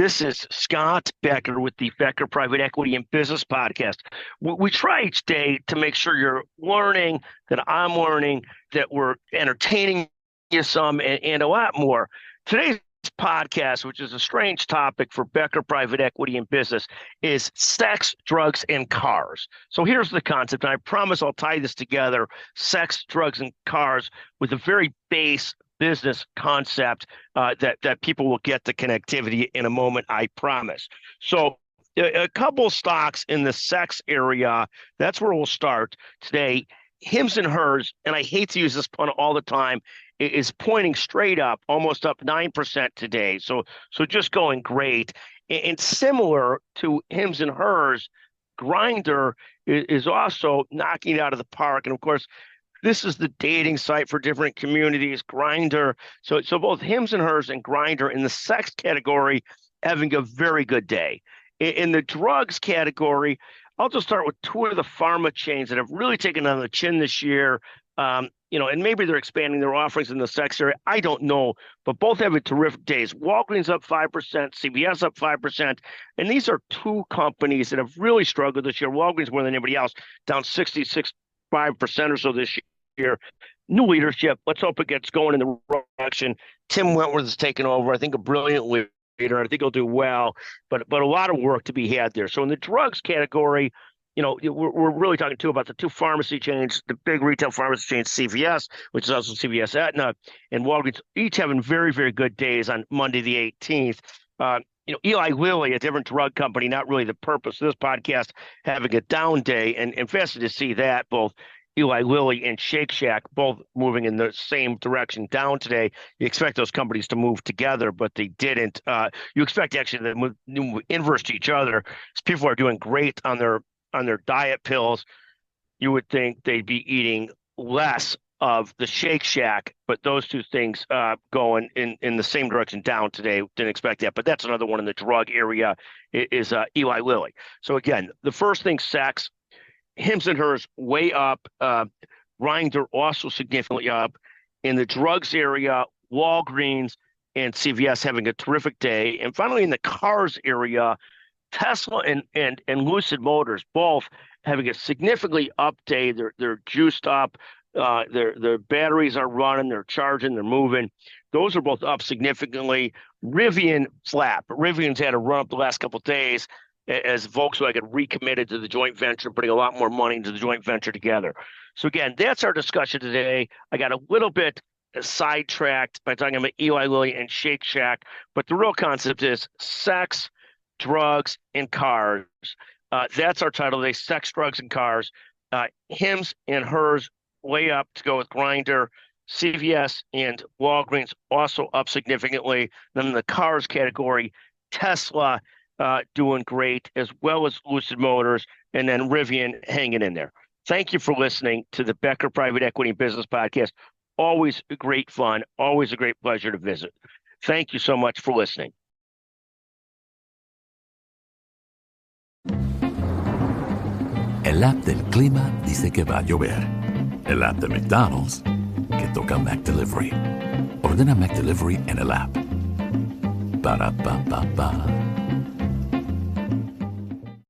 This is Scott Becker with the Becker Private Equity and Business Podcast. We try each day to make sure you're learning, that I'm learning, that we're entertaining you some and a lot more. Today's podcast, which is a strange topic for Becker Private Equity and Business, is sex, drugs, and cars. So here's the concept, and I promise I'll tie this together, sex, drugs, and cars, with a very base business concept that people will get the connectivity in a moment, I promise. So a couple stocks in the sex area, that's where we'll start today. Hims and Hers, and I hate to use this pun all the time, is pointing straight up, almost up 9% today. So just going great. And similar to Hims and Hers, Grindr is also knocking it out of the park. And of course, this is the dating site for different communities, Grindr. So both Hims and Hers and Grindr in the sex category having a very good day. In the drugs category, I'll just start with two of the pharma chains that have really taken on the chin this year. And maybe they're expanding their offerings in the sex area. I don't know, but both have a terrific days. Walgreens up 5%, CVS up 5%. And these are two companies that have really struggled this year. Walgreens more than anybody else, down 65% or so this year. New leadership. Let's hope it gets going in the right direction. Tim Wentworth has taken over. I think a brilliant leader. I think he'll do well, but a lot of work to be had there. So in the drugs category, we're really talking too about the two pharmacy chains, the big retail pharmacy chains, CVS, which is also CVS Aetna, and Walgreens, each having very, very good days on Monday the 18th. Eli Lilly, a different drug company, not really the purpose of this podcast, having a down day, and fascinated to see that both Eli Lilly and Shake Shack both moving in the same direction down today. You expect those companies to move together, but they didn't. You expect actually to move inverse to each other. As people are doing great on their diet pills, you would think they'd be eating less of the Shake Shack, but those two things going in the same direction down today. Didn't expect that, but that's another one in the drug area is Eli Lilly. So again, the first thing, sex. Hims and Hers way up. Grindr also significantly up. In the drugs area, Walgreens and CVS having a terrific day. And finally, in the cars area, Tesla and Lucid Motors both having a significantly up day. They're juiced up. Their batteries are running. They're charging. They're moving. Those are both up significantly. Rivian flat, but Rivian's had a run up the last couple of days as Volkswagen recommitted to the joint venture, putting a lot more money into the joint venture together. So again, that's our discussion today. I got a little bit sidetracked by talking about Eli Lilly and Shake Shack, but the real concept is sex, drugs, and cars. That's our title today, sex, drugs, and cars. Hims and Hers way up to go with Grindr. CVS and Walgreens also up significantly. Then in the cars category, Tesla doing great, as well as Lucid Motors, and then Rivian hanging in there. Thank you for listening to the Becker Private Equity and Business Podcast. Always great fun, always a great pleasure to visit. Thank you so much for listening. El app del clima dice que va a llover. El app de McDonald's que toca McDelivery. Ordena McDelivery en el app. Ba-da-ba-ba-ba.